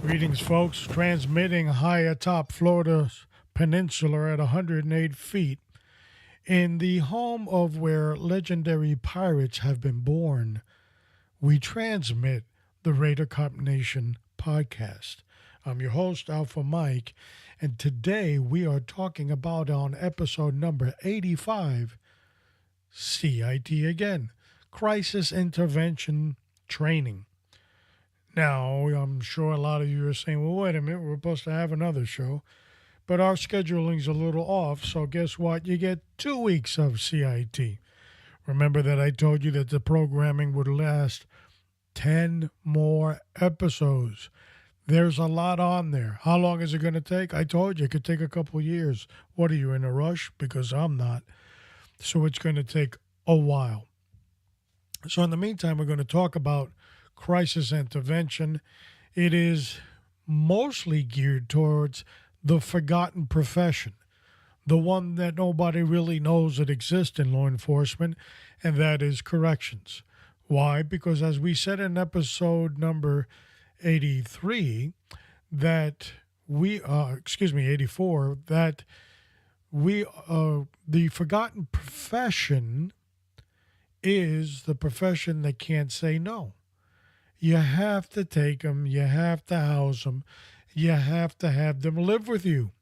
Greetings, folks. Transmitting high atop Florida's peninsula at 108 feet in the home of where legendary pirates have been born. We transmit the Raider Cup Nation podcast. I'm your host, Alpha Mike, and today we are talking about on episode number 85, CIT again, Crisis Intervention Training. Now, I'm sure a lot of you are saying, well, wait a minute, we're supposed to have another show. But our scheduling's a little off, so guess what? You get 2 weeks of CIT. Remember that I told you that the programming would last 10 more episodes. There's a lot on there. How long is it going to take? I told you it could take a couple years. What are you, in a rush? Because I'm not. So it's going to take a while. So in the meantime, we're going to talk about crisis intervention. It is mostly geared towards the forgotten profession, the one that nobody really knows that exists in law enforcement, and that is corrections. Why? Because as we said in episode number 83, that 84, that the forgotten profession is the profession that can't say no. You have to take them. You have to house them. You have to have them live with you.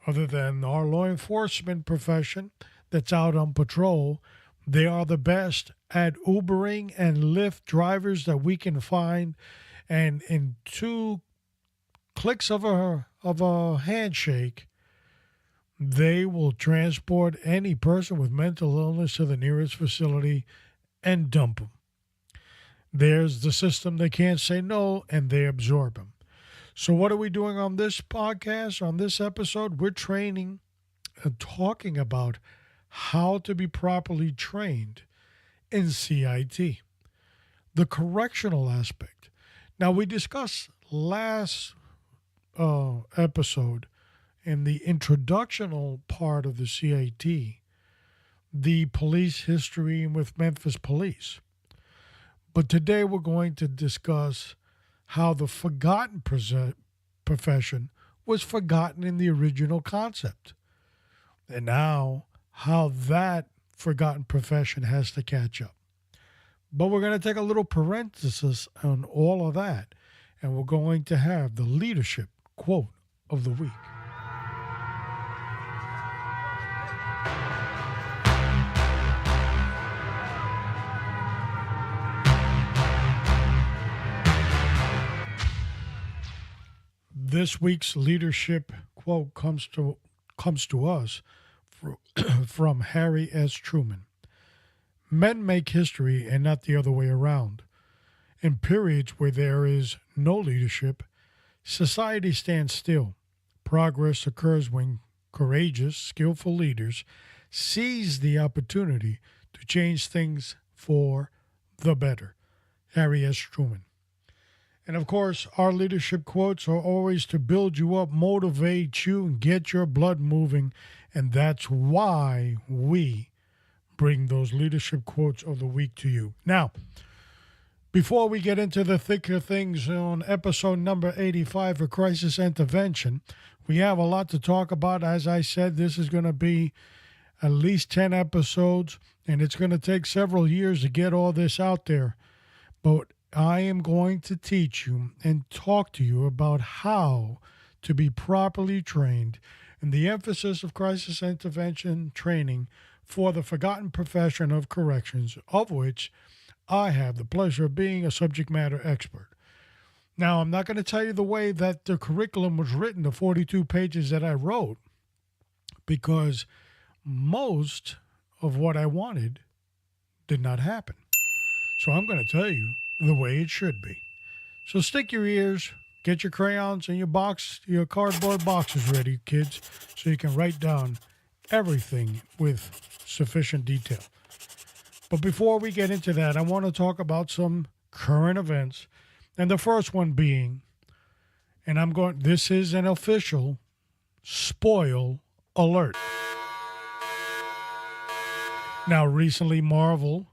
Other than our law enforcement profession that's out on patrol, they are the best at Ubering and Lyft drivers that we can find. And in 2 clicks of a handshake, they will transport any person with mental illness to the nearest facility and dump them. There's the system they can't say no, and they absorb them. So what are we doing on this podcast, on this episode? We're training and talking about how to be properly trained in CIT, the correctional aspect. Now, we discussed last episode in the introductional part of the CIT, the police history with Memphis Police. But today we're going to discuss how the forgotten profession was forgotten in the original concept. And now how that forgotten profession has to catch up. But we're going to take a little parenthesis on all of that. And we're going to have the leadership quote of the week. This week's leadership quote comes to us from Harry S. Truman. Men make history and not the other way around. In periods where there is no leadership, society stands still. Progress occurs when courageous, skillful leaders seize the opportunity to change things for the better. Harry S. Truman. And of course, our leadership quotes are always to build you up, motivate you, and get your blood moving. And that's why we bring those leadership quotes of the week to you. Now, before we get into the thicker things on episode number 85 for Crisis Intervention, we have a lot to talk about. As I said, this is going to be at least 10 episodes, and it's going to take several years to get all this out there. But I am going to teach you and talk to you about how to be properly trained in the emphasis of crisis intervention training for the forgotten profession of corrections, of which I have the pleasure of being a subject matter expert. Now, I'm not going to tell you the way that the curriculum was written, the 42 pages that I wrote, because most of what I wanted did not happen. So I'm going to tell you the way it should be. So stick your ears, get your crayons and your cardboard boxes ready, kids, so you can write down everything with sufficient detail. But before we get into that, I want to talk about some current events. And the first one being, this is an official spoil alert. Now, recently, Marvel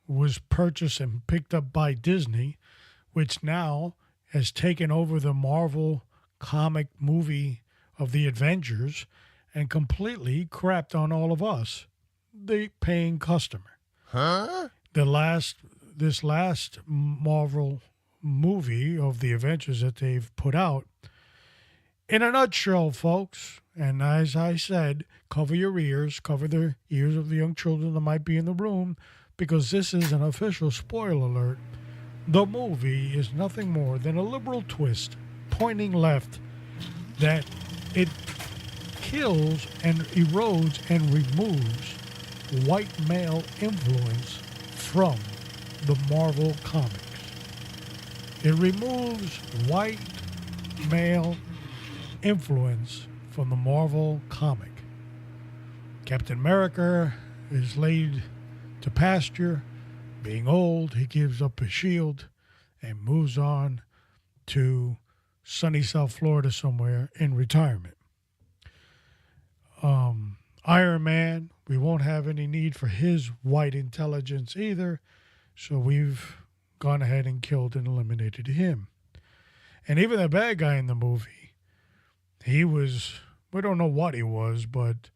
was purchased and picked up by Disney, which now has taken over the Marvel comic movie of the Avengers and completely crapped on all of us, the paying customer. Huh? This last Marvel movie of the Avengers that they've put out, in a nutshell, folks, and as I said, cover your ears, cover the ears of the young children that might be in the room, because this is an official spoiler alert. The movie is nothing more than a liberal twist pointing left that it kills and erodes and removes white male influence from the Marvel comics. It removes white male influence from the Marvel comic. Captain America is laid to pasture. Being old, he gives up his shield and moves on to sunny South Florida somewhere in retirement. Iron Man, we won't have any need for his white intelligence either, so we've gone ahead and killed and eliminated him. And even the bad guy in the movie, we don't know what he was, but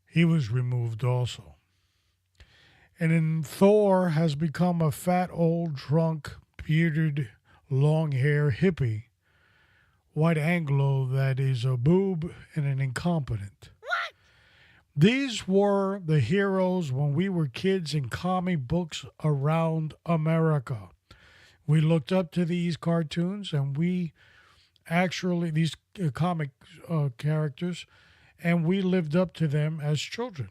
he was removed also. And then Thor has become a fat, old, drunk, bearded, long-hair hippie, white Anglo that is a boob and an incompetent. What? These were the heroes when we were kids in comic books around America. We looked up to these cartoons and these comic characters, and we lived up to them as children.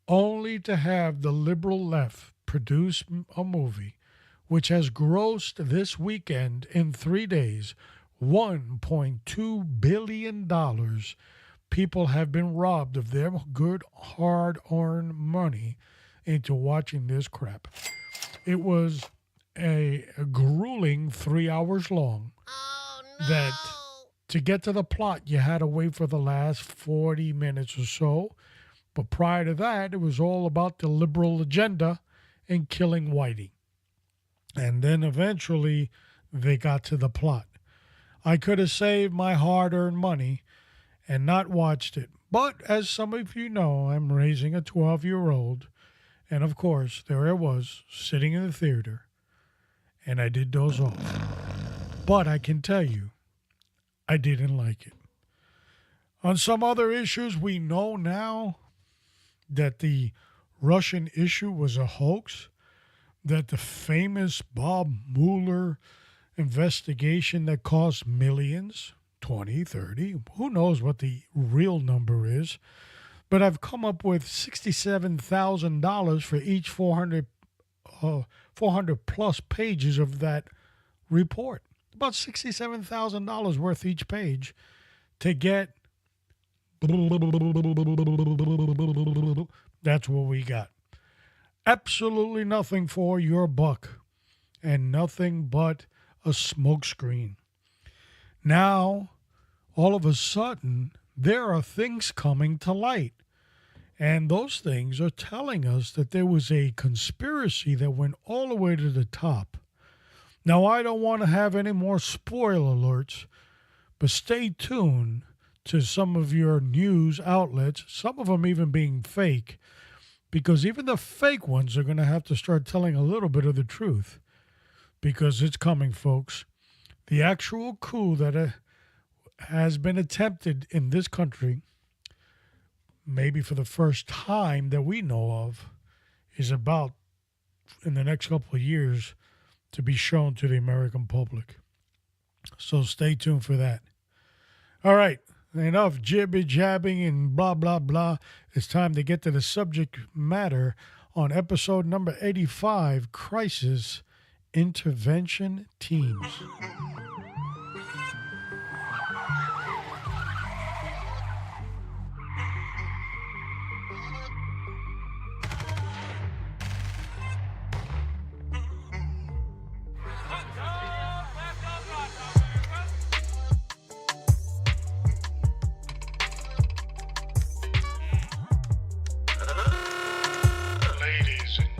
Only to have the liberal left produce a movie which has grossed this weekend in 3 days $1.2 billion. People have been robbed of their good, hard-earned money into watching this crap. It was a grueling 3 hours long. Oh, no. That to get to the plot, you had to wait for the last 40 minutes or so. But prior to that, it was all about the liberal agenda and killing Whitey. And then eventually they got to the plot. I could have saved my hard-earned money and not watched it. But as some of you know, I'm raising a 12-year-old. And of course, there I was, sitting in the theater, and I did doze off. But I can tell you, I didn't like it. On some other issues, we know now that the Russian issue was a hoax, that the famous Bob Mueller investigation that cost millions, 20, 30, who knows what the real number is, but I've come up with $67,000 for each 400 plus pages of that report. About $67,000 worth each page to get. That's what we got. Absolutely nothing for your buck and nothing but a smokescreen. Now, all of a sudden, there are things coming to light. And those things are telling us that there was a conspiracy that went all the way to the top. Now, I don't want to have any more spoiler alerts, but stay tuned to some of your news outlets, some of them even being fake, because even the fake ones are going to have to start telling a little bit of the truth, because it's coming, folks. The actual coup that has been attempted in this country, maybe for the first time that we know of, is about, in the next couple of years, to be shown to the American public. So stay tuned for that. All right, enough jibby-jabbing and blah, blah, blah. It's time to get to the subject matter on episode number 85, Crisis Intervention Teams.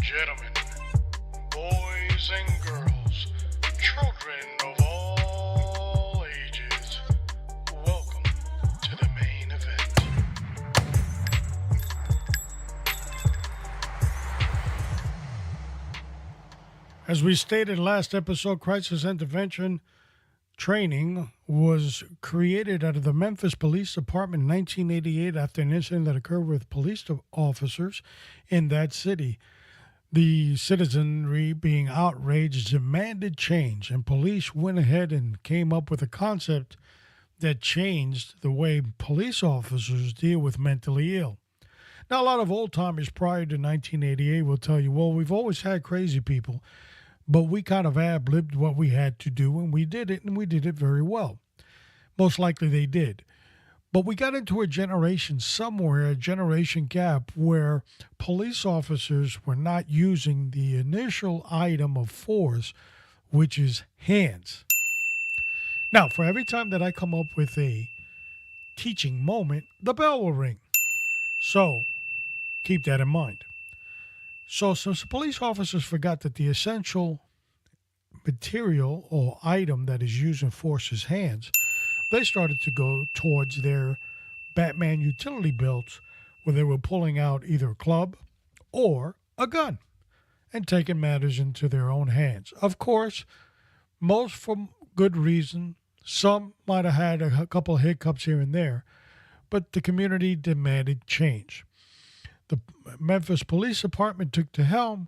Gentlemen, boys and girls, children of all As we stated last episode, crisis intervention training was created out of the Memphis Police Department in 1988 after an incident that occurred with police officers in that city. The citizenry, being outraged, demanded change, and police went ahead and came up with a concept that changed the way police officers deal with mentally ill. Now, a lot of old timers prior to 1988 will tell you, well, we've always had crazy people, but we kind of ad-libbed what we had to do, and we did it, and we did it very well. Most likely they did. But we got into a generation somewhere, a generation gap, where police officers were not using the initial item of force, which is hands. Now, for every time that I come up with a teaching moment, the bell will ring. So, keep that in mind. So, since the police officers forgot that the essential material or item that is used in force is hands, they started to go towards their Batman utility belts where they were pulling out either a club or a gun and taking matters into their own hands. Of course, most for good reason. Some might have had a couple of hiccups here and there, but the community demanded change. The Memphis Police Department took the helm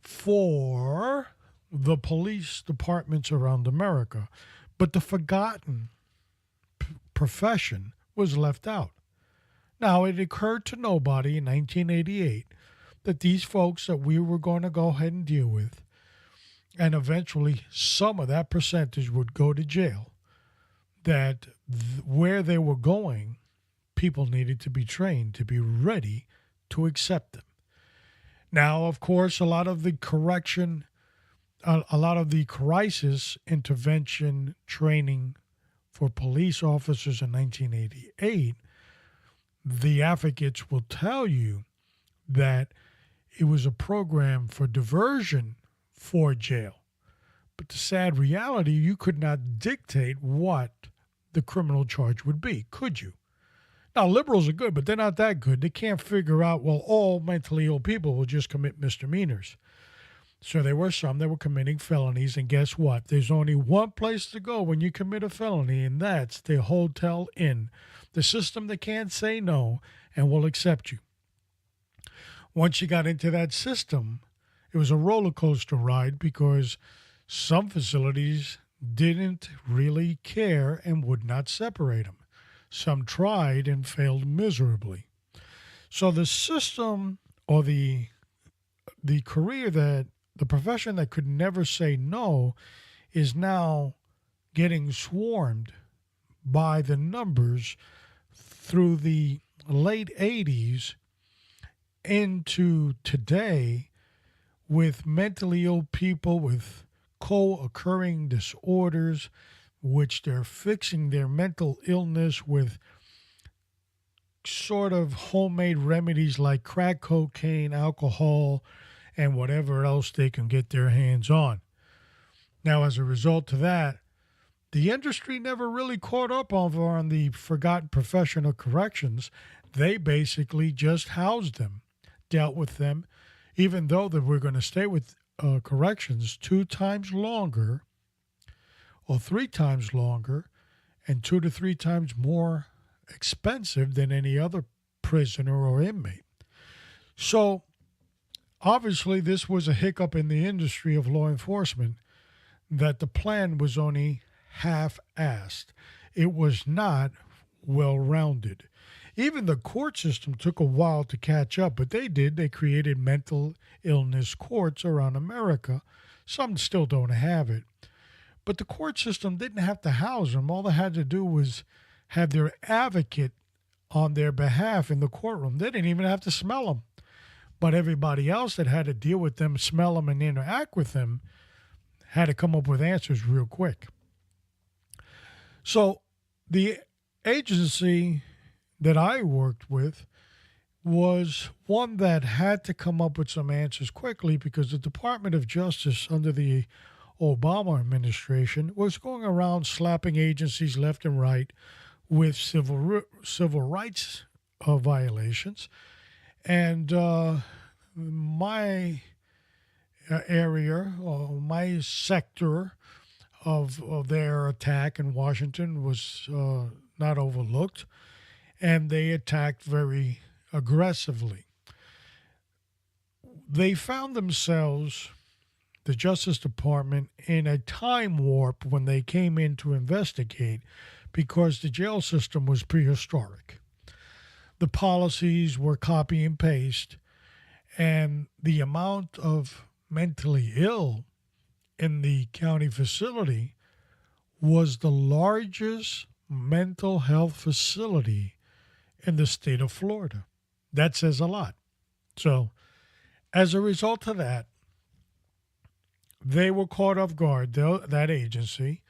for the police departments around America, but the forgotten profession was left out. Now, it occurred to nobody in 1988 that these folks that we were going to go ahead and deal with, and eventually some of that percentage would go to jail, that where they were going, people needed to be trained to be ready to accept them. Now, of course, a lot of the crisis intervention training for police officers in 1988, the advocates will tell you that it was a program for diversion for jail. But the sad reality, you could not dictate what the criminal charge would be, could you? Now, liberals are good, but they're not that good. They can't figure out, well, all mentally ill people will just commit misdemeanors. So there were some that were committing felonies, and guess what? There's only one place to go when you commit a felony, and that's the Hotel Inn, the system that can't say no and will accept you. Once you got into that system, it was a roller coaster ride because some facilities didn't really care and would not separate them. Some tried and failed miserably. So the system, or the career that the profession that could never say no, is now getting swarmed by the numbers through the late 80s into today, with mentally ill people with co-occurring disorders, which they're fixing their mental illness with sort of homemade remedies like crack cocaine, alcohol, and whatever else they can get their hands on. Now, as a result of that, the industry never really caught up on the forgotten profession of corrections. They basically just housed them, dealt with them, even though that we're going to stay with corrections 2 times longer or 3 times longer and 2 to 3 times more expensive than any other prisoner or inmate. So, obviously, this was a hiccup in the industry of law enforcement, that the plan was only half-assed. It was not well-rounded. Even the court system took a while to catch up, but they did. They created mental illness courts around America. Some still don't have it. But the court system didn't have to house them. All they had to do was have their advocate on their behalf in the courtroom. They didn't even have to smell them. But everybody else that had to deal with them, smell them, and interact with them had to come up with answers real quick. So the agency that I worked with was one that had to come up with some answers quickly, because the Department of Justice under the Obama administration was going around slapping agencies left and right with civil rights violations. And my area, my sector of their attack in Washington was not overlooked, and they attacked very aggressively. They found themselves, the Justice Department, in a time warp when they came in to investigate because the jail system was prehistoric. The policies were copy and paste, and the amount of mentally ill in the county facility was the largest mental health facility in the state of Florida. That says a lot. So, as a result of that, they were caught off guard, that agency,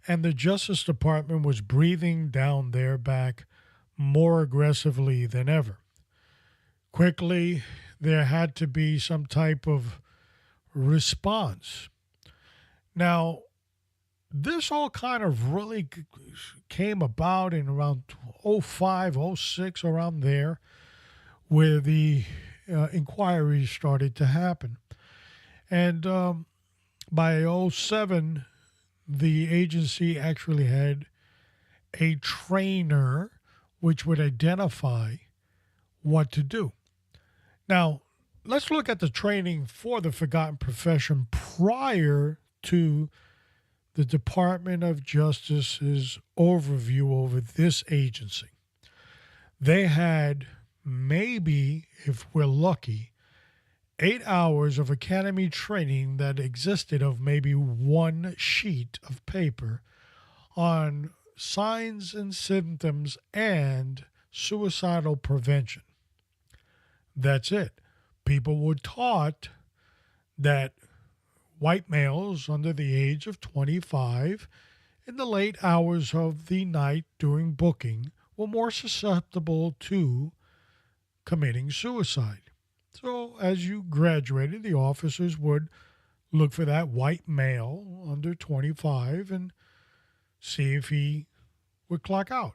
and the Justice Department was breathing down their back more aggressively than ever. Quickly, there had to be some type of response. Now, this all kind of really came about in around '05, '06, around there, where the inquiries started to happen. And by '07, the agency actually had a trainer which would identify what to do. Now, let's look at the training for the forgotten profession prior to the Department of Justice's overview over this agency. They had maybe, if we're lucky, 8 hours of academy training that existed of maybe one sheet of paper on signs and symptoms and suicidal prevention. That's it. People were taught that white males under the age of 25 in the late hours of the night during booking were more susceptible to committing suicide. So as you graduated, the officers would look for that white male under 25 and see if he would clock out.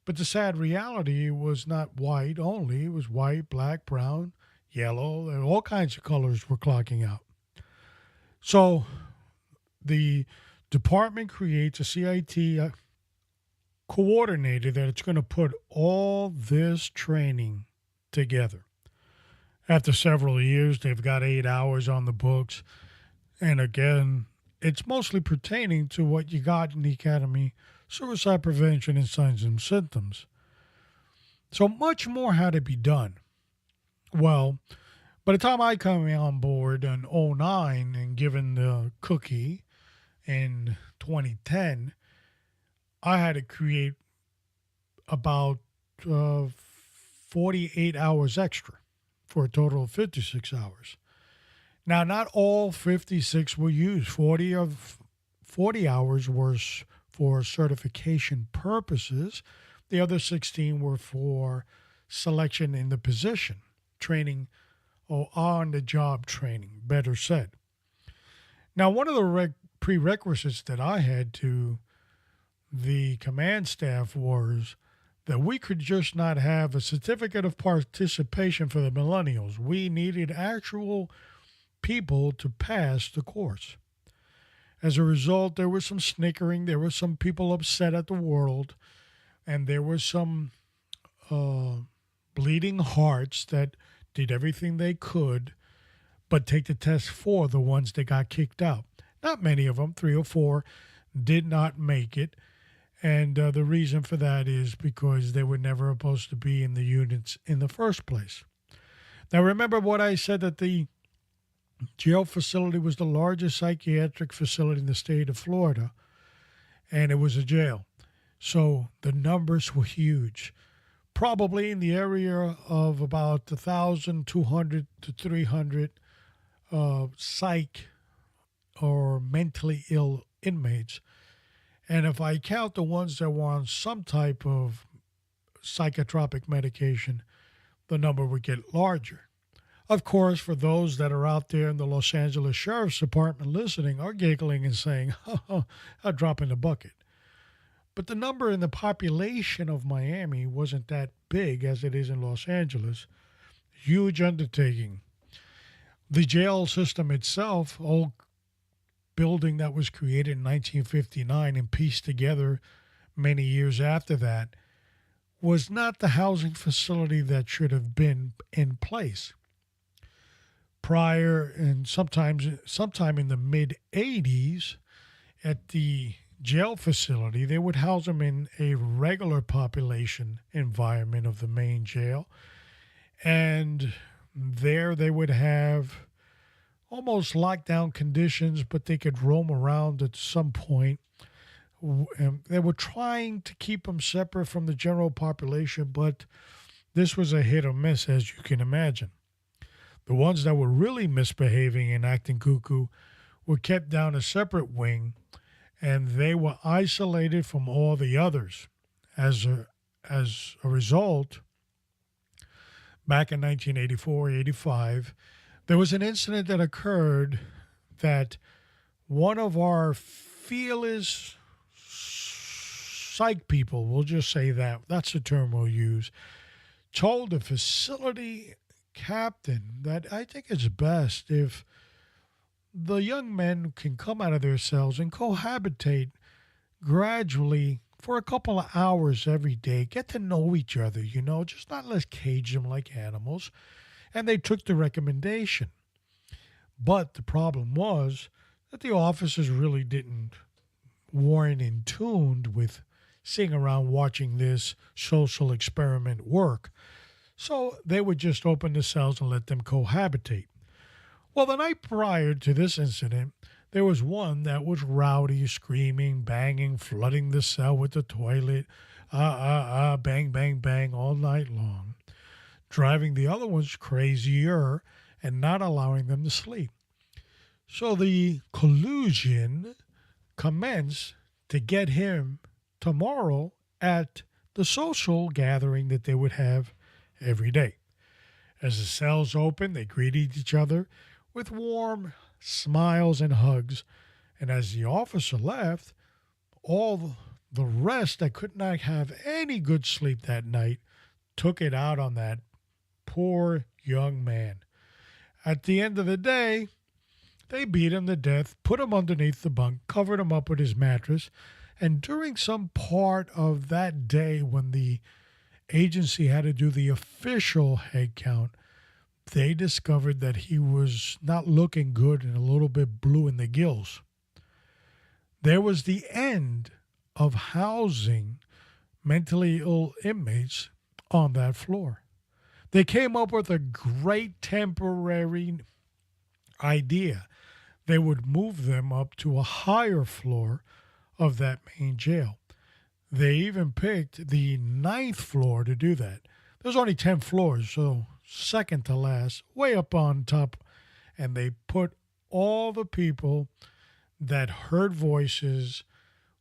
But the sad reality was not white only. It was white, black, brown, yellow, and all kinds of colors were clocking out. So the department creates a CIT coordinator that it's going to put all this training together. After several years, they've got 8 hours on the books. And again, it's mostly pertaining to what you got in the academy: suicide prevention and signs and symptoms. So much more had to be done. Well, by the time I come on board in '09 and given the cookie in 2010, I had to create about 48 hours extra for a total of 56 hours. Now, not all 56 were used. 40 hours were for certification purposes. The other 16 were for selection in the position, training, or on-the-job training, better said. Now, one of the prerequisites that I had to the command staff was that we could just not have a certificate of participation for the millennials. We needed actual people to pass the course. As a result, there was some snickering, there were some people upset at the world, and there were some bleeding hearts that did everything they could but take the test for the ones that got kicked out. Not many of them, 3 or 4, did not make it. And the reason for that is because they were never supposed to be in the units in the first place. Now, remember what I said, that the jail facility was the largest psychiatric facility in the state of Florida, and it was a jail. So the numbers were huge, probably in the area of about 1,200 to 300 psych or mentally ill inmates. And if I count the ones that were on some type of psychotropic medication, the number would get larger. Of course, for those that are out there in the Los Angeles Sheriff's Department listening are giggling and saying, a drop in the bucket. But the number in the population of Miami wasn't that big as it is in Los Angeles. Huge undertaking. The jail system itself, old building that was created in 1959 and pieced together many years after that, was not the housing facility that should have been in place. Prior and sometime in the mid 80s, at the jail facility, they would house them in a regular population environment of the main jail. And there they would have almost lockdown conditions, but they could roam around at some point. And they were trying to keep them separate from the general population, but this was a hit or miss, as you can imagine. The ones that were really misbehaving and acting cuckoo were kept down a separate wing, and they were isolated from all the others. As a result, back in 1984-85, there was an incident that occurred that one of our fearless psych people, we'll just say that's the term we'll use, told the facility captain that I think it's best if the young men can come out of their cells and cohabitate gradually for a couple of hours every day, get to know each other, just not let's cage them like animals. And they took the recommendation. But the problem was that the officers really weren't in tune with sitting around watching this social experiment work. So they would just open the cells and let them cohabitate. Well, the night prior to this incident, there was one that was rowdy, screaming, banging, flooding the cell with the toilet, bang, bang, bang all night long, driving the other ones crazier and not allowing them to sleep. So the collusion commenced to get him tomorrow at the social gathering that they would have every day. As the cells opened, they greeted each other with warm smiles and hugs. And as the officer left, all the rest that could not have any good sleep that night took it out on that poor young man. At the end of the day, they beat him to death, put him underneath the bunk, covered him up with his mattress, and during some part of that day when the agency had to do the official head count, they discovered that he was not looking good and a little bit blue in the gills. There was the end of housing mentally ill inmates on that floor. They came up with a great temporary idea. They would move them up to a higher floor of that main jail. They even picked the 9th floor to do that. There's only 10 floors, so second to last, way up on top. And they put all the people that heard voices,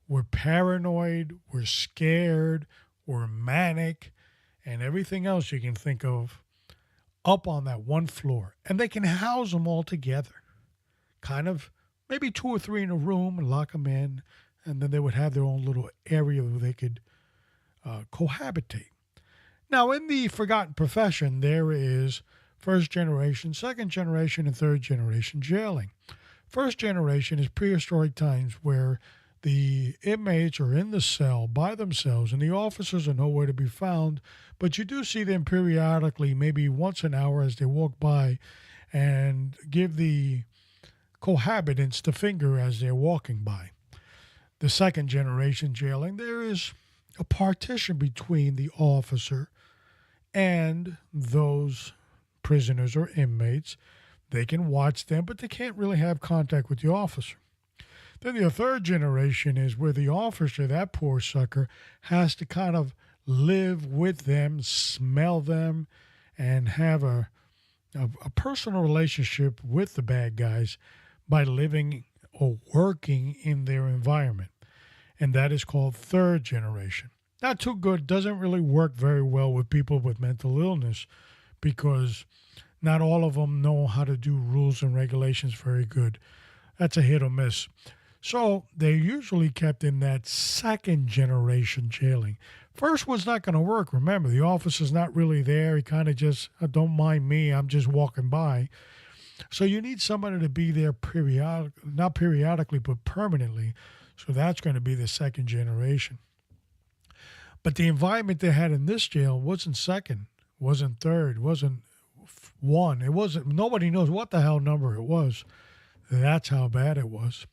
were paranoid, were scared, were manic, and everything else you can think of up on that one floor. And they can house them all together. Kind of maybe 2 or 3 in a room and lock them in. And then they would have their own little area where they could cohabitate. Now, in the forgotten profession, there is first generation, second generation, and third generation jailing. First generation is prehistoric times where the inmates are in the cell by themselves and the officers are nowhere to be found, but you do see them periodically, maybe once an hour as they walk by, and give the cohabitants the finger as they're walking by. The second generation jailing, there is a partition between the officer and those prisoners or inmates. They can watch them, but they can't really have contact with the officer. Then the third generation is where the officer, that poor sucker, has to kind of live with them, smell them, and have a personal relationship with the bad guys by living or working in their environment. And that is called third generation. Not too good, doesn't really work very well with people with mental illness because not all of them know how to do rules and regulations very good. That's a hit or miss. So they're usually kept in that second generation jailing. First one's not going to work. Remember, the officer's not really there. He kind of just, don't mind me, I'm just walking by. So you need somebody to be there not periodically, but permanently. So that's going to be the second generation. But the environment they had in this jail wasn't second, wasn't third, wasn't one. It wasn't, nobody knows what the hell number it was. That's how bad it was.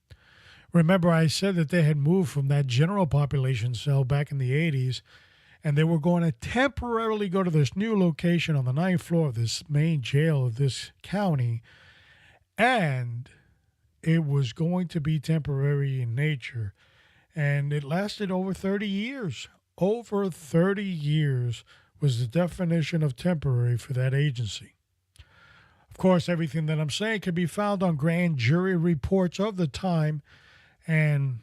Remember, I said that they had moved from that general population cell back in the 80s, and they were going to temporarily go to this new location on the ninth floor of this main jail of this county, and it was going to be temporary in nature. And it lasted over 30 years. Over 30 years was the definition of temporary for that agency. Of course, everything that I'm saying can be found on grand jury reports of the time, and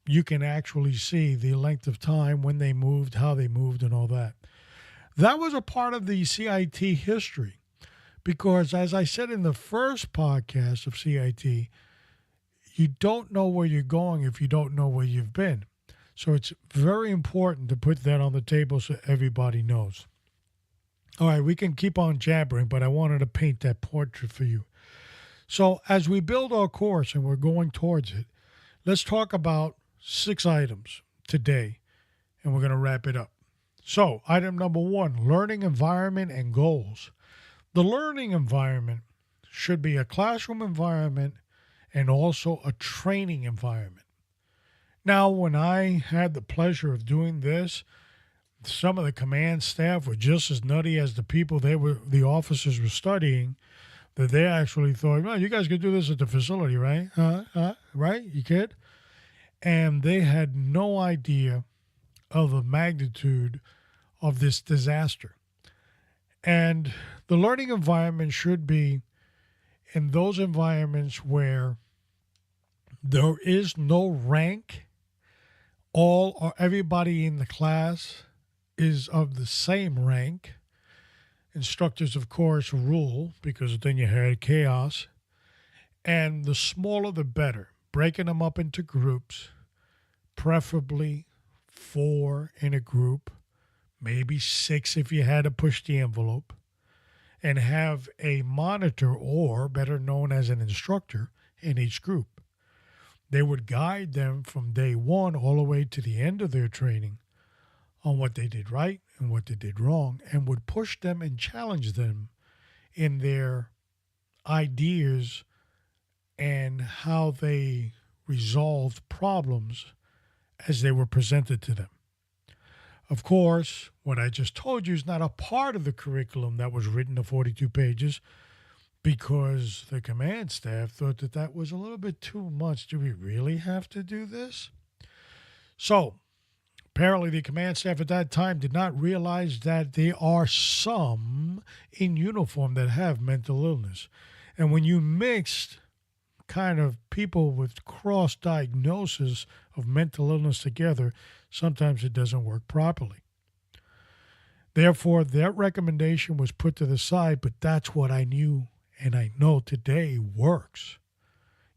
you can actually see the length of time, when they moved, how they moved, and all that. That was a part of the CIT history because, as I said in the first podcast of CIT, you don't know where you're going if you don't know where you've been. So it's very important to put that on the table so everybody knows. All right, we can keep on jabbering, but I wanted to paint that portrait for you. So as we build our course and we're going towards it, let's talk about 6 items today, and we're going to wrap it up. So item number 1, learning environment and goals. The learning environment should be a classroom environment and also a training environment. Now, when I had the pleasure of doing this, some of the command staff were just as nutty as the people the officers were studying, that they actually thought, well, you guys could do this at the facility, right? Right? You kid? And they had no idea of the magnitude of this disaster. And the learning environment should be in those environments where there is no rank. All or everybody in the class is of the same rank. Instructors, of course, rule because then you had chaos. And the smaller the better. Breaking them up into groups, preferably 4 in a group, maybe 6 if you had to push the envelope, and have a monitor, or better known as an instructor, in each group. They would guide them from day 1 all the way to the end of their training on what they did right and what they did wrong, and would push them and challenge them in their ideas and how they resolved problems as they were presented to them. Of course, what I just told you is not a part of the curriculum that was written to 42 pages, because the command staff thought that that was a little bit too much. Do we really have to do this? So, apparently the command staff at that time did not realize that there are some in uniform that have mental illness. And when you mixed kind of people with cross diagnosis of mental illness together, sometimes it doesn't work properly. Therefore, that recommendation was put to the side, but that's what I knew and I know today works.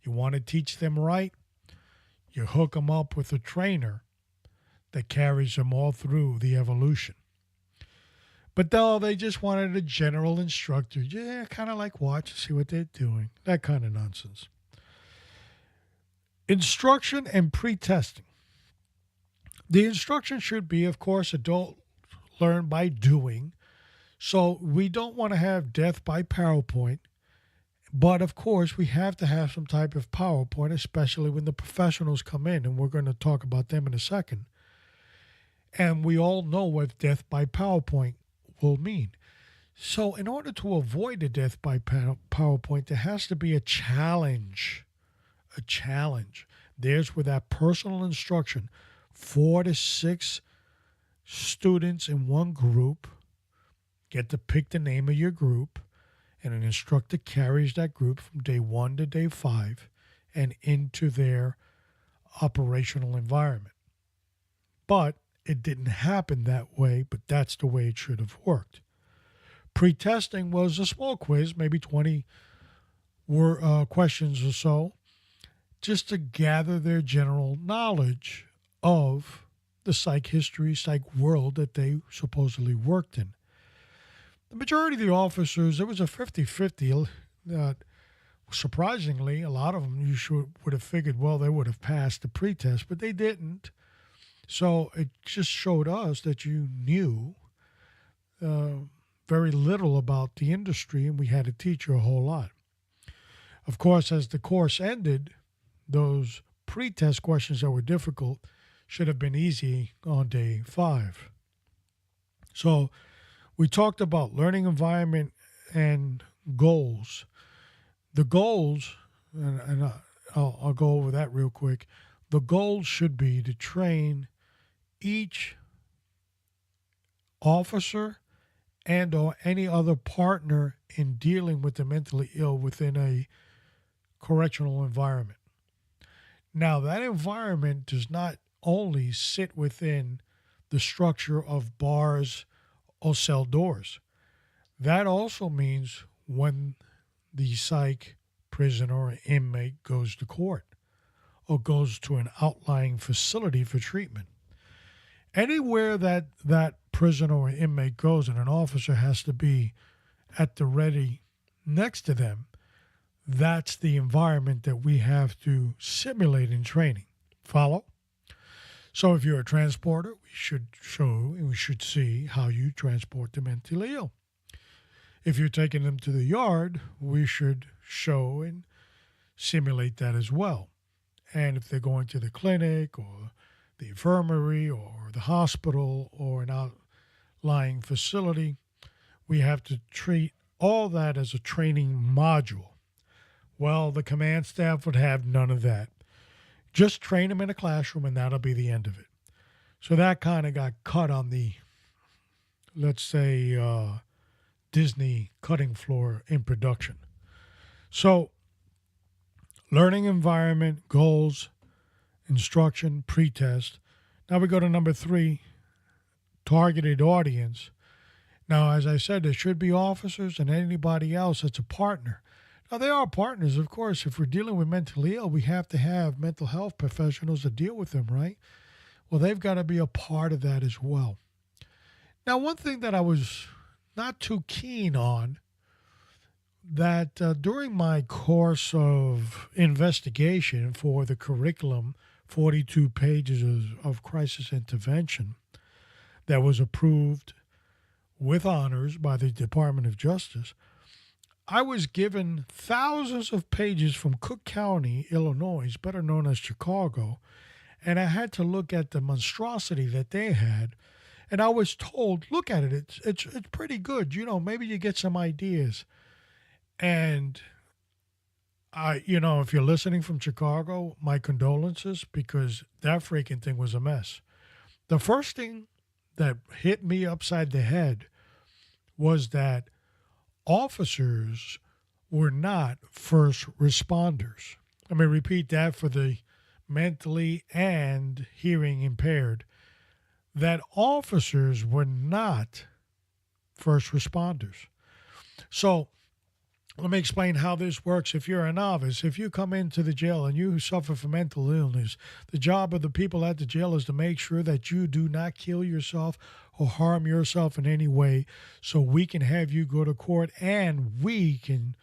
You want to teach them right? You hook them up with a trainer that carries them all through the evolution. But no, they just wanted a general instructor. Yeah, kind of like watch, see what they're doing. That kind of nonsense. Instruction and pre-testing. The instruction should be, of course, adult learn by doing. So we don't want to have death by PowerPoint. But, of course, we have to have some type of PowerPoint, especially when the professionals come in, and we're going to talk about them in a second. And we all know what death by PowerPoint will mean. So in order to avoid the death by PowerPoint, there has to be a challenge. A challenge. There's where that personal instruction, 4 to 6 students in one group, get to pick the name of your group, and an instructor carries that group from day 1 to day 5 and into their operational environment. But it didn't happen that way, but that's the way it should have worked. Pre-testing was a small quiz, maybe 20 questions or so, just to gather their general knowledge of the psych history, psych world that they supposedly worked in. The majority of the officers, it was a 50-50 Surprisingly, a lot of them would have figured, well, they would have passed the pretest, but they didn't. So it just showed us that you knew uh, very little about the industry, and we had to teach you a whole lot. Of course, as the course ended, those pretest questions that were difficult should have been easy on day 5. So we talked about learning environment and goals. The goals, I'll go over that real quick. The goals should be to train each officer and or any other partner in dealing with the mentally ill within a correctional environment. Now, that environment does not only sit within the structure of bars or cell doors. That also means when the psych prisoner or inmate goes to court or goes to an outlying facility for treatment. Anywhere that prisoner or inmate goes and an officer has to be at the ready next to them, that's the environment that we have to simulate in training. Follow? So if you're a transporter, we should show and we should see how you transport the mentally ill. If you're taking them to the yard, we should show and simulate that as well. And if they're going to the clinic or the infirmary or the hospital or an outlying facility, we have to treat all that as a training module. Well, the command staff would have none of that. Just train them in a classroom and that'll be the end of it. So that kind of got cut on the, let's say, Disney cutting floor in production. So learning environment, goals, instruction, pretest. Now we go to number 3, targeted audience. Now, as I said, there should be officers and anybody else that's a partner. Now, they are partners, of course. If we're dealing with mentally ill, we have to have mental health professionals to deal with them, right? Well, they've got to be a part of that as well. Now, one thing that I was not too keen on, that during my course of investigation for the curriculum, 42 pages of crisis intervention that was approved with honors by the Department of Justice, I was given thousands of pages from Cook County, Illinois, better known as Chicago, and I had to look at the monstrosity that they had. And I was told, look at it, it's pretty good. Maybe you get some ideas. And if you're listening from Chicago, my condolences, because that freaking thing was a mess. The first thing that hit me upside the head was that officers were not first responders. Let me repeat that for the mentally and hearing impaired, that officers were not first responders. So let me explain how this works. If you're a novice, if you come into the jail and you suffer from mental illness, the job of the people at the jail is to make sure that you do not kill yourself or harm yourself in any way, so we can have you go to court and we can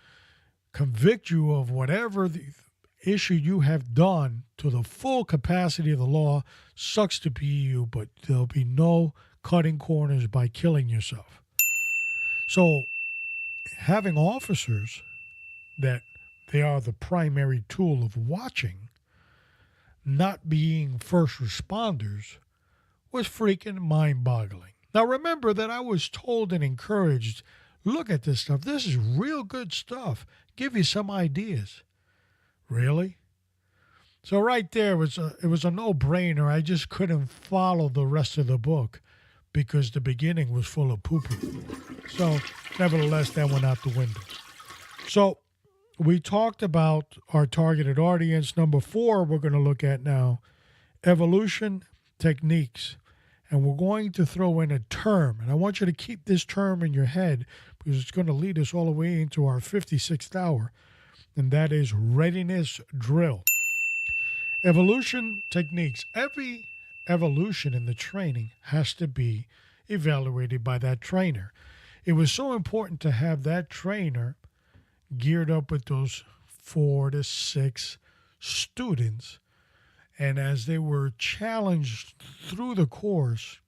convict you of whatever the issue you have done to the full capacity of the law. Sucks to be you, but there'll be no cutting corners by killing yourself. So having officers that they are the primary tool of watching, not being first responders, was freaking mind-boggling. Now remember that I was told and encouraged, look at this stuff. This is real good stuff. Give you some ideas. Really? So right there it was a no-brainer. I just couldn't follow the rest of the book because the beginning was full of poo-poo. So nevertheless, that went out the window. So we talked about our targeted audience. Number 4, we're going to look at now, evolution techniques. And we're going to throw in a term. And I want you to keep this term in your head because it's going to lead us all the way into our 56th hour. And that is readiness drill. Evolution techniques. Every evolution in the training has to be evaluated by that trainer. It was so important to have that trainer geared up with those 4 to 6 students. And as they were challenged through the course,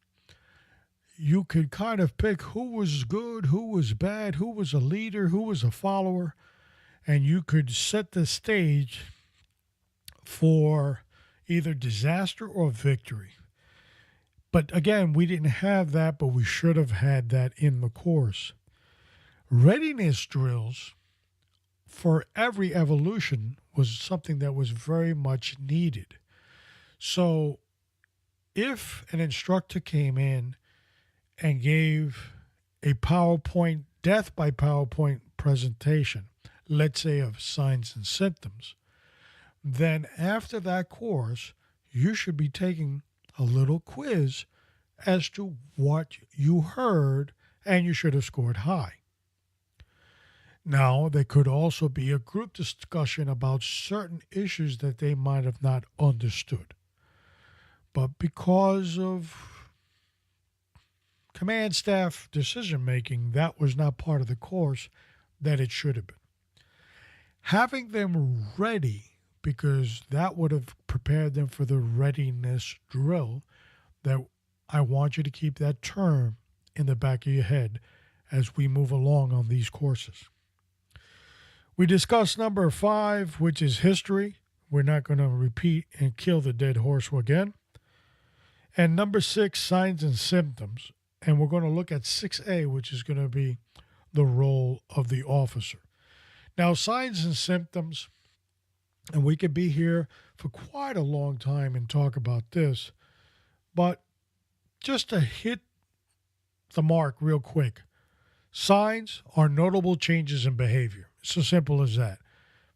you could kind of pick who was good, who was bad, who was a leader, who was a follower, and you could set the stage for either disaster or victory. But again, we didn't have that, but we should have had that in the course. Readiness drills for every evolution was something that was very much needed. So if an instructor came in and gave a PowerPoint, death by PowerPoint presentation, let's say of signs and symptoms, then after that course, you should be taking a little quiz as to what you heard, and you should have scored high. Now, there could also be a group discussion about certain issues that they might have not understood. But because of command staff decision making, that was not part of the course that it should have been. Having them ready, because that would have prepared them for the readiness drill, that I want you to keep that term in the back of your head as we move along on these courses. We discussed number 5, which is history. We're not going to repeat and kill the dead horse again. And number 6, signs and symptoms. And we're going to look at 6A, which is going to be the role of the officer. Now, signs and symptoms, and we could be here for quite a long time and talk about this, but just to hit the mark real quick, signs are notable changes in behavior. It's as simple as that.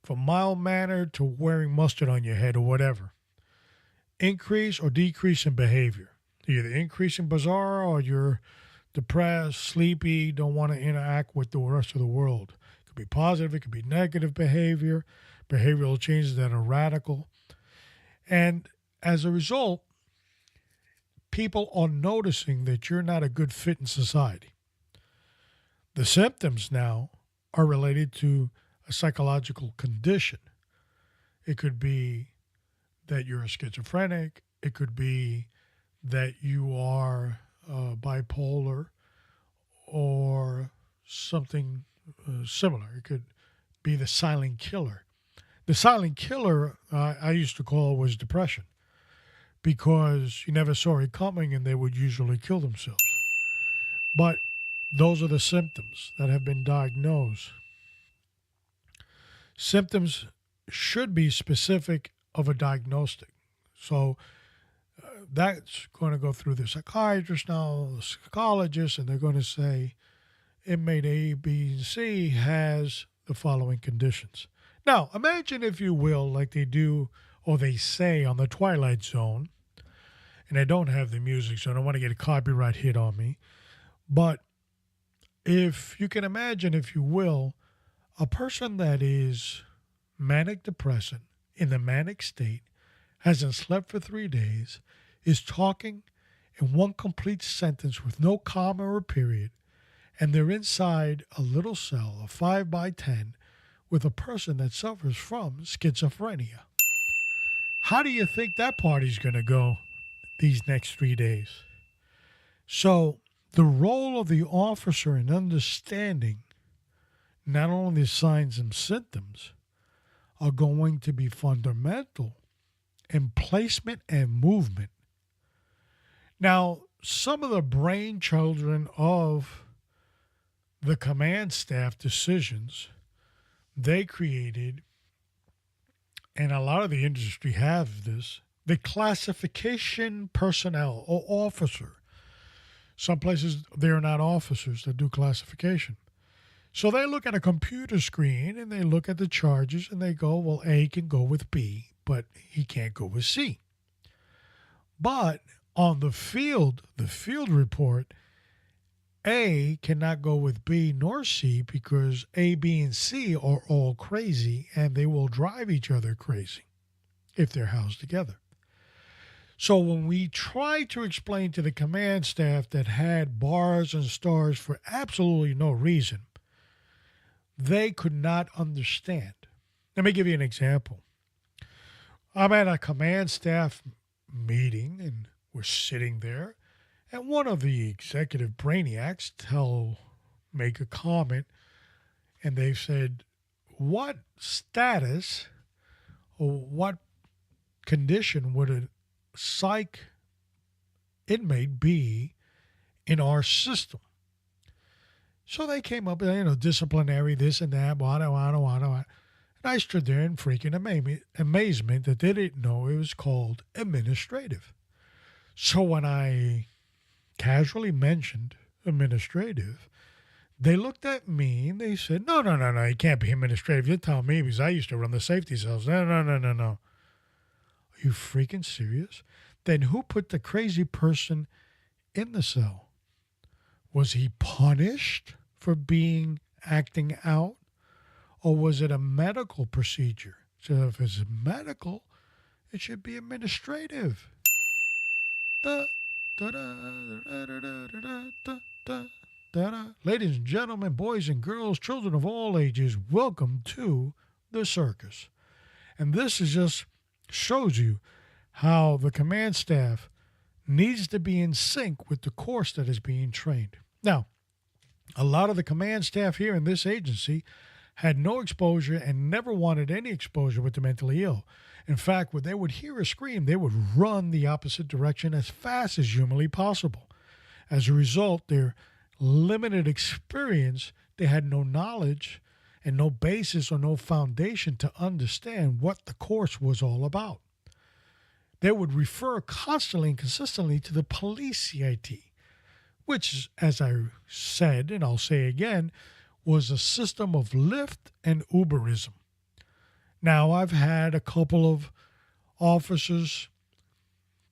From mild-mannered to wearing mustard on your head or whatever. Increase or decrease in behavior. Either increase in bizarre or you're depressed, sleepy, don't want to interact with the rest of the world. It could be positive, it could be negative behavior, behavioral changes that are radical. And as a result, people are noticing that you're not a good fit in society. The symptoms now are related to a psychological condition. It could be that you're a schizophrenic. It could be that you are bipolar or something similar. It could be the silent killer. The silent killer, I used to call, was depression, because you never saw it coming and they would usually kill themselves. But those are the symptoms that have been diagnosed. Symptoms should be specific of a diagnostic. So that's going to go through the psychiatrist now, the psychologist, and they're going to say inmate A, B, and C has the following conditions. Now, imagine, if you will, like they do or they say on the Twilight Zone, and I don't have the music, so I don't want to get a copyright hit on me, but if you can imagine, if you will, a person that is manic depressant, in the manic state, hasn't slept for 3 days, is talking in one complete sentence with no comma or period, and they're inside a little cell, a 5 by 10, with a person that suffers from schizophrenia. How do you think that party's going to go these next 3 days? So the role of the officer in understanding not only the signs and symptoms are going to be fundamental in placement and movement. Now, some of the brainchildren of the command staff decisions they created, and a lot of the industry have this, the classification personnel or officer. Some places they're not officers that do classification. So they look at a computer screen and they look at the charges and they go, well, A can go with B, but he can't go with C. But on the field report, A cannot go with B nor C because A, B, and C are all crazy and they will drive each other crazy if they're housed together. So when we tried to explain to the command staff that had bars and stars for absolutely no reason, they could not understand. Let me give you an example. I'm at a command staff meeting and we're sitting there, and one of the executive brainiacs make a comment, and they said, "What status or what condition would a psych inmate be in our system?" So they came up with, disciplinary, this and that, wada. And I stood there in freaking amazement that they didn't know it was called administrative. So when I casually mentioned administrative, they looked at me and they said, no, it can't be administrative. You're telling me because I used to run the safety cells. No. Are you freaking serious? Then who put the crazy person in the cell? Was he punished for acting out? Or was it a medical procedure? So if it's medical, it should be administrative. Da, da, da, da, da, da, da, da, da, da. Ladies and gentlemen, boys and girls, children of all ages, welcome to the circus. And this just shows you how the command staff needs to be in sync with the course that is being trained. Now, a lot of the command staff here in this agency had no exposure and never wanted any exposure with the mentally ill. In fact, when they would hear a scream, they would run the opposite direction as fast as humanly possible. As a result, their limited experience, they had no knowledge and no basis or no foundation to understand what the course was all about. They would refer constantly and consistently to the police CIT, which, as I said, and I'll say again, was a system of Lyft and Uberism. Now, I've had a couple of officers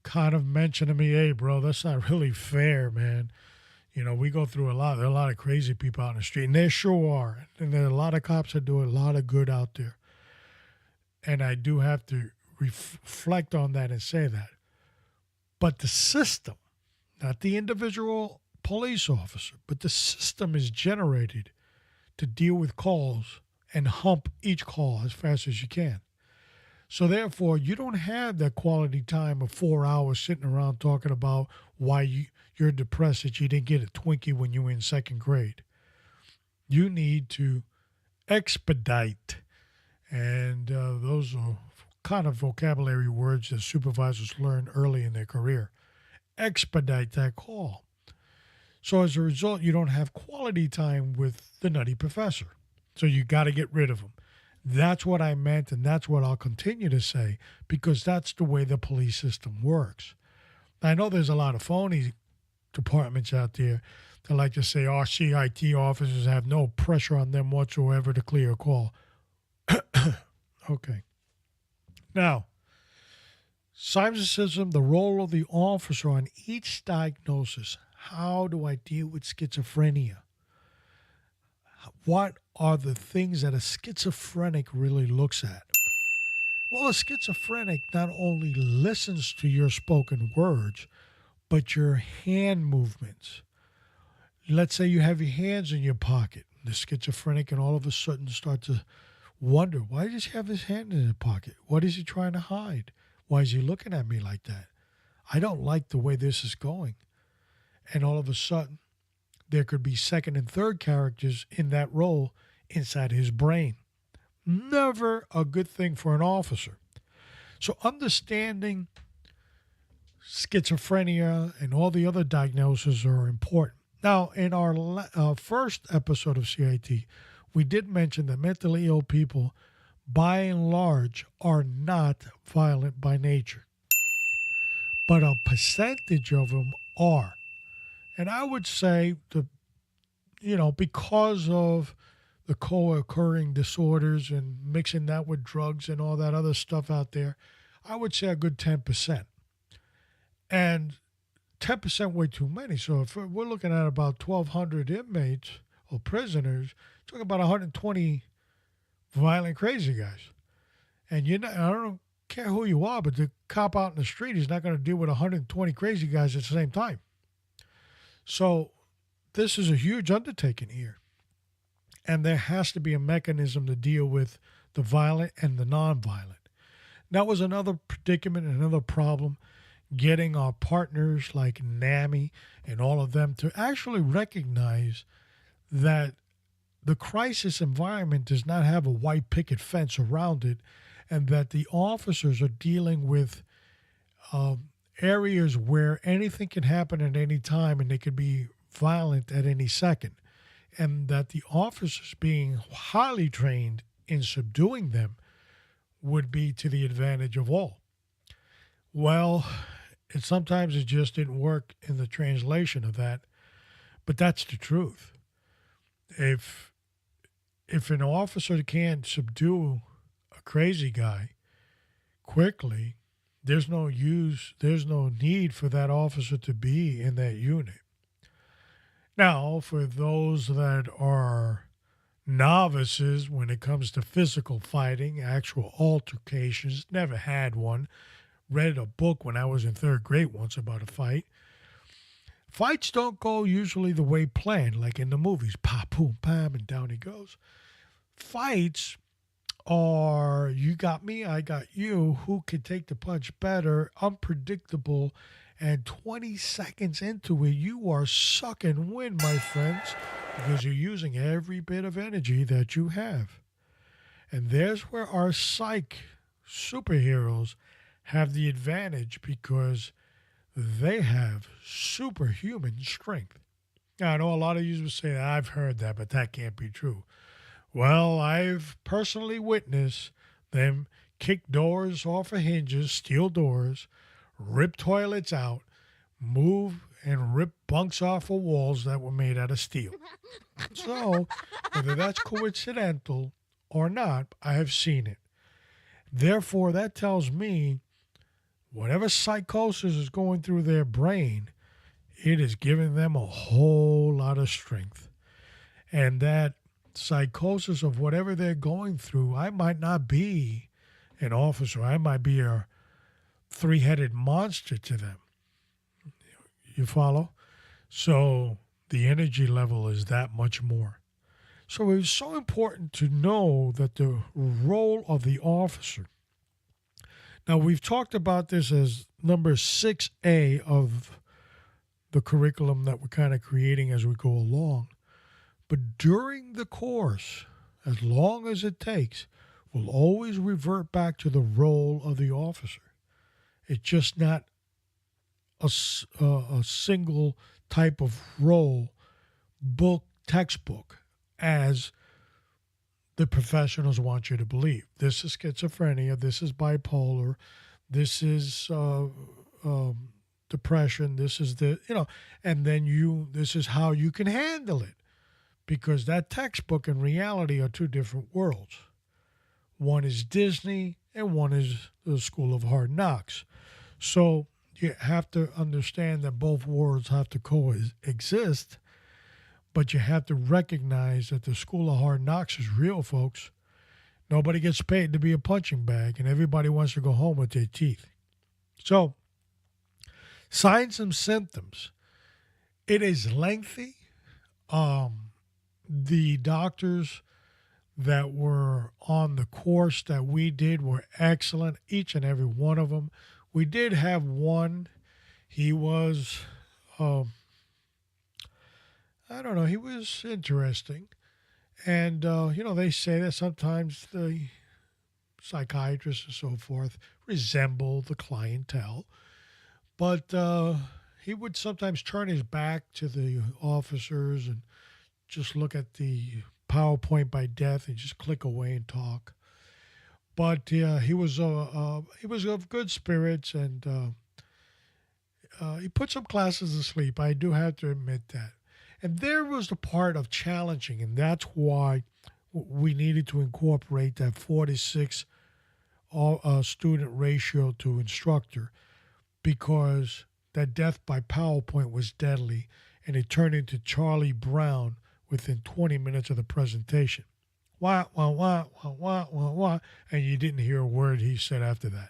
kind of mention to me, hey, bro, that's not really fair, man. We go through a lot. There are a lot of crazy people out in the street, and there sure are. And there are a lot of cops that do a lot of good out there. And I do have to reflect on that and say that. But the system, not the individual police officer, but the system is generated to deal with calls and hump each call as fast as you can. So therefore, you don't have that quality time of 4 hours sitting around talking about why you're depressed that you didn't get a Twinkie when you were in second grade. You need to expedite. And those are kind of vocabulary words that supervisors learn early in their career. Expedite that call. So as a result, you don't have quality time with the nutty professor. So you got to get rid of him. That's what I meant, and that's what I'll continue to say, because that's the way the police system works. I know there's a lot of phony departments out there that like to say our CIT officers have no pressure on them whatsoever to clear a call. Okay. Now, cynicism, the role of the officer on each diagnosis. How do I deal with schizophrenia? What are the things that a schizophrenic really looks at? Well, a schizophrenic not only listens to your spoken words, but your hand movements. Let's say you have your hands in your pocket. The schizophrenic can all of a sudden start to wonder, why does he have his hand in his pocket? What is he trying to hide? Why is he looking at me like that? I don't like the way this is going. And all of a sudden, there could be second and third characters in that role inside his brain. Never a good thing for an officer. So understanding schizophrenia and all the other diagnoses are important. Now, in our first episode of CIT, we did mention that mentally ill people, by and large, are not violent by nature. But a percentage of them are. And I would say, because of the co-occurring disorders and mixing that with drugs and all that other stuff out there, I would say a good 10%. And 10% way too many. So if we're looking at about 1,200 inmates or prisoners, talking about 120 violent, crazy guys. And I don't care who you are, but the cop out in the street is not going to deal with 120 crazy guys at the same time. So this is a huge undertaking here. And there has to be a mechanism to deal with the violent and the nonviolent. That was another predicament, another problem, getting our partners like NAMI and all of them to actually recognize that the crisis environment does not have a white picket fence around it, and that the officers are dealing with areas where anything can happen at any time and they could be violent at any second, and that the officers being highly trained in subduing them would be to the advantage of all. Well, sometimes it just didn't work in the translation of that, but that's the truth. If an officer can't subdue a crazy guy quickly, there's no need for that officer to be in that unit. Now, for those that are novices when it comes to physical fighting, actual altercations, never had one, read a book when I was in third grade once about a fight. Fights don't go usually the way planned, like in the movies, pop, boom, pam, and down he goes. Fights are you got me, I got you, who can take the punch better, unpredictable, and 20 seconds into it, you are sucking wind, my friends, because you're using every bit of energy that you have. And there's where our psych superheroes have the advantage because they have superhuman strength. Now, I know a lot of you will say, I've heard that, but that can't be true. Well, I've personally witnessed them kick doors off of hinges, steal doors, rip toilets out, move and rip bunks off of walls that were made out of steel. So, whether that's coincidental or not, I have seen it. Therefore, that tells me whatever psychosis is going through their brain, it is giving them a whole lot of strength. And that psychosis of whatever they're going through, I might not be an officer. I might be a three-headed monster to them. You follow? So the energy level is that much more. So it's so important to know that the role of the officer. Now, we've talked about this as number 6A of the curriculum that we're kind of creating as we go along. But during the course, as long as it takes, we'll always revert back to the role of the officer. It's just not a single type of role, book, textbook, as the professionals want you to believe. This is schizophrenia, this is bipolar, this is depression, this is and then this is how you can handle it. Because that textbook and reality are two different worlds. One is Disney and one is the School of Hard Knocks. So you have to understand that both worlds have to coexist, but you have to recognize that the School of Hard Knocks is real, folks. Nobody gets paid to be a punching bag, and everybody wants to go home with their teeth. So, signs and symptoms. It is lengthy. The doctors that were on the course that we did were excellent, each and every one of them. We did have one. He was, I don't know, he was interesting. And, they say that sometimes the psychiatrists and so forth resemble the clientele. But he would sometimes turn his back to the officers and just look at the PowerPoint by death and just click away and talk. But he was of good spirits, and he put some classes to sleep. I do have to admit that. And there was the part of challenging, and that's why we needed to incorporate that 46 student ratio to instructor, because that death by PowerPoint was deadly, and it turned into Charlie Brown within 20 minutes of the presentation. Wah, wah, wah, wah, wah, wah, wah, and you didn't hear a word he said after that.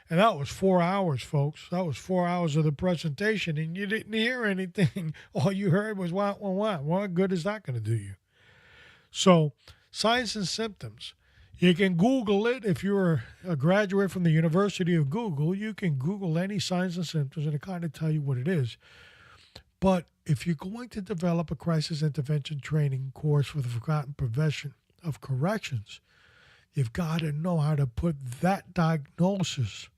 And that was 4 hours, folks. That was 4 hours of the presentation, and you didn't hear anything. All you heard was wah, wah, wah. What good is that going to do you? So, signs and symptoms. You can Google it. If you're a graduate from the University of Google, you can Google any signs and symptoms and it kind of tell you what it is. But if you're going to develop a crisis intervention training course for the forgotten prevention of corrections, you've got to know how to put that diagnosis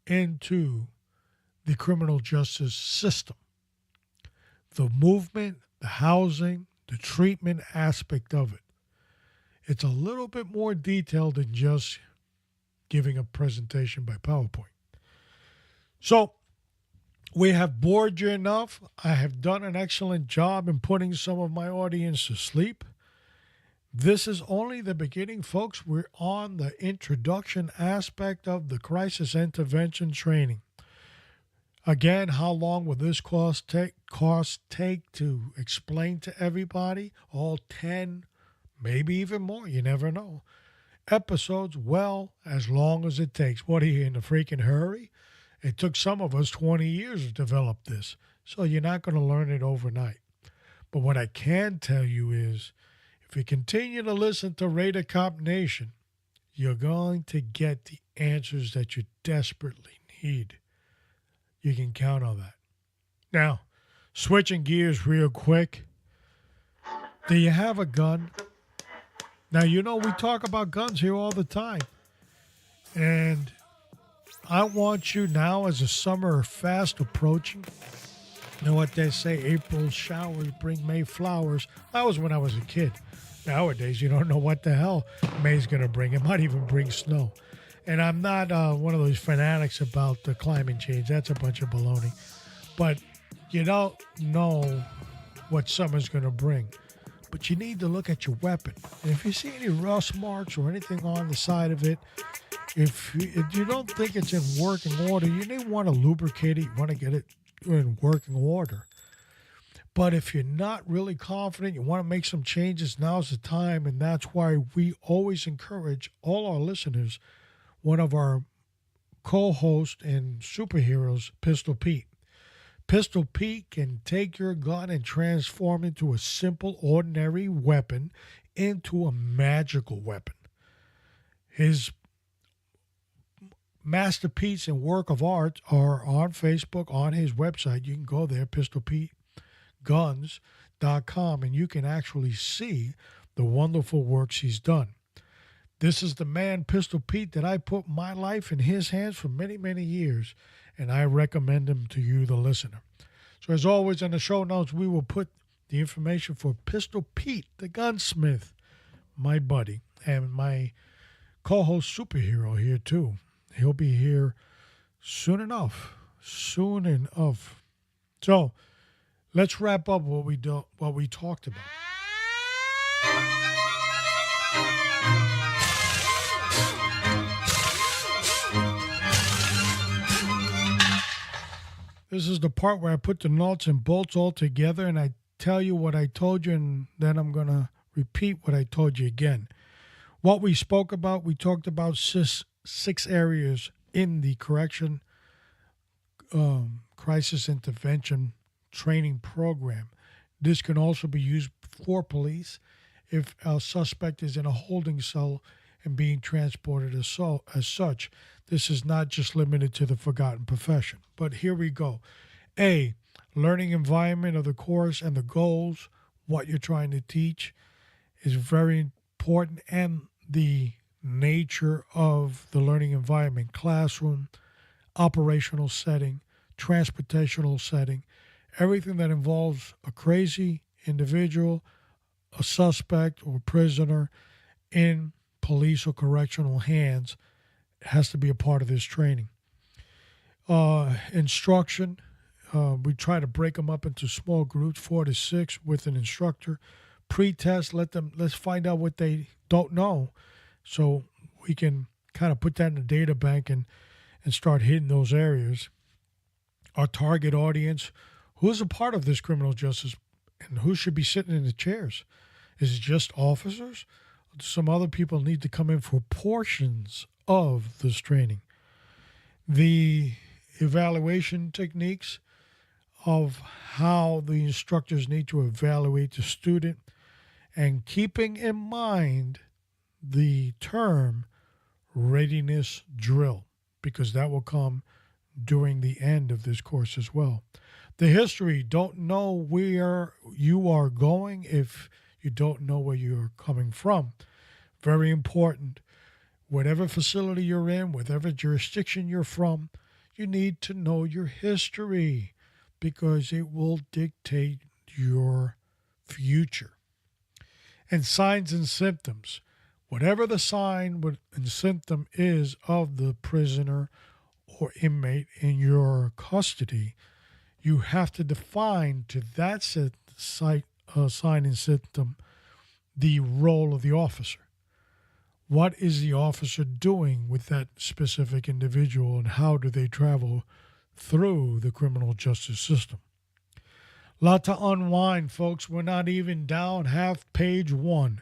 into the criminal justice system. The movement, the housing, the treatment aspect of it. It's a little bit more detailed than just giving a presentation by PowerPoint. So, we have bored you enough. I have done an excellent job in putting some of my audience to sleep. This is only the beginning, folks. We're on the introduction aspect of the crisis intervention training. Again, how long will this course take to explain to everybody? All 10, maybe even more, you never know. Episodes, well, as long as it takes. What are you, in a freaking hurry? It took some of us 20 years to develop this, so you're not going to learn it overnight. But what I can tell you is, if you continue to listen to Raider Cop Nation, you're going to get the answers that you desperately need. You can count on that. Now, switching gears real quick. Do you have a gun? Now, you know we talk about guns here all the time. And I want you now, as the summer fast approaching, you know what they say, April showers bring May flowers. That was when I was a kid. Nowadays, you don't know what the hell May's going to bring. It might even bring snow. And I'm not one of those fanatics about the climate change. That's a bunch of baloney. But you don't know what summer's going to bring. But you need to look at your weapon. And if you see any rust marks or anything on the side of it, if you don't think it's in working order, you may want to lubricate it. You want to get it in working order. But if you're not really confident, you want to make some changes, now's the time. And that's why we always encourage all our listeners, one of our co-hosts and superheroes, Pistol Pete. Pistol Pete can take your gun and transform it into a simple, ordinary weapon into a magical weapon. His masterpiece and work of art are on Facebook, on his website. You can go there, pistolpeteguns.com, and you can actually see the wonderful works he's done. This is the man, Pistol Pete, that I put my life in his hands for many, many years, and I recommend him to you, the listener. So as always, in the show notes, we will put the information for Pistol Pete, the gunsmith, my buddy, and my co-host superhero here too. He'll be here soon enough. So let's wrap up what we talked about. This is the part where I put the nuts and bolts all together and I tell you what I told you, and then I'm going to repeat what I told you again. What we spoke about, we talked about six areas in the crisis intervention training program. This can also be used for police if a suspect is in a holding cell and being transported as such. This is not just limited to the forgotten profession. But here we go. A, learning environment of the course and the goals, what you're trying to teach, is very important, and the nature of the learning environment, classroom, operational setting, transportational setting, everything that involves a crazy individual, a suspect or prisoner in police or correctional hands has to be a part of this training. Instruction, we try to break them up into small groups, 4 to 6 with an instructor. Pre-test, let's find out what they don't know, so we can kind of put that in the data bank and start hitting those areas. Our target audience, who is a part of this criminal justice and who should be sitting in the chairs? Is it just officers? Some other people need to come in for portions of this training. The evaluation techniques of how the instructors need to evaluate the student, and keeping in mind the term readiness drill, because that will come during the end of this course as well. The history, don't know where you are going if you don't know where you're coming from. Very important. Whatever facility you're in, whatever jurisdiction you're from, you need to know your history because it will dictate your future. And signs and symptoms. Whatever the sign and symptom is of the prisoner or inmate in your custody, you have to define to that sign and symptom the role of the officer. What is the officer doing with that specific individual and how do they travel through the criminal justice system? Lot to unwind, folks. We're not even down half page 1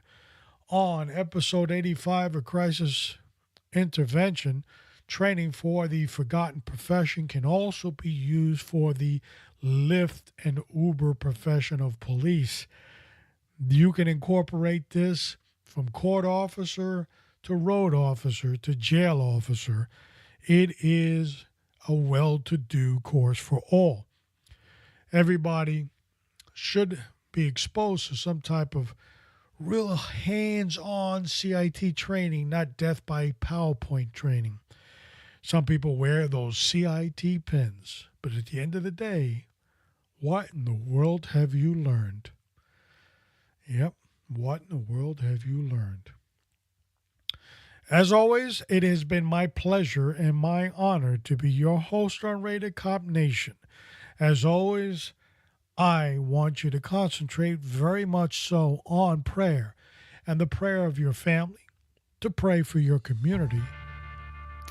on episode 85 of Crisis Intervention. Training for the forgotten profession can also be used for the Lyft and Uber profession of police. You can incorporate this from court officer to road officer to jail officer. It is a well-to-do course for all. Everybody should be exposed to some type of real hands-on CIT training, not death by PowerPoint training. Some people wear those CIT pins, but at the end of the day, what in the world have you learned? Yep, what in the world have you learned? As always, it has been my pleasure and my honor to be your host on Rated Cop Nation. As always, I want you to concentrate very much so on prayer and the prayer of your family, to pray for your community.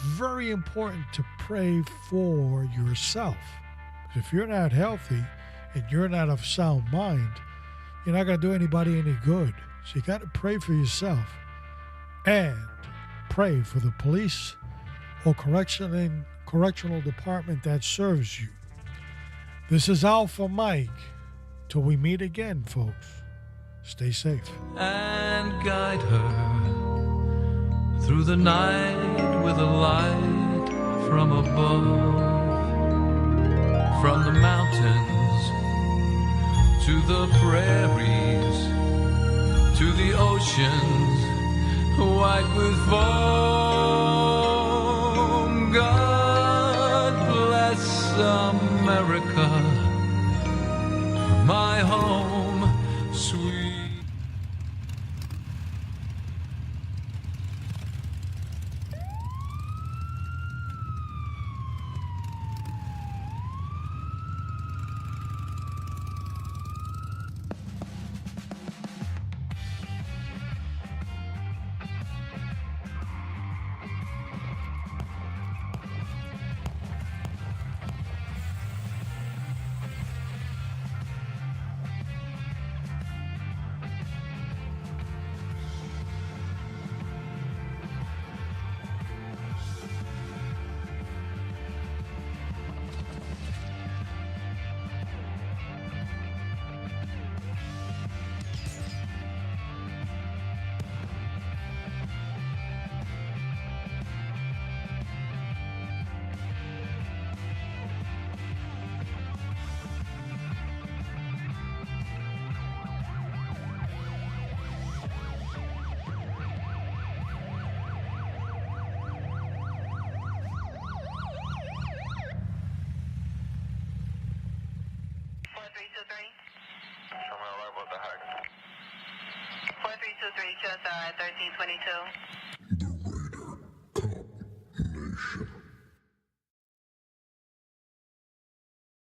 Very important to pray for yourself. If you're not healthy and you're not of sound mind, you're not going to do anybody any good. So you got to pray for yourself and pray for the police or correctional department that serves you. This is Alpha Mike. Till we meet again, folks. Stay safe. And guide her through the night with a light from above, from the mountains to the prairies, to the oceans white with foam. God bless America, my home, sweet. What the heck? 4323, just 1322.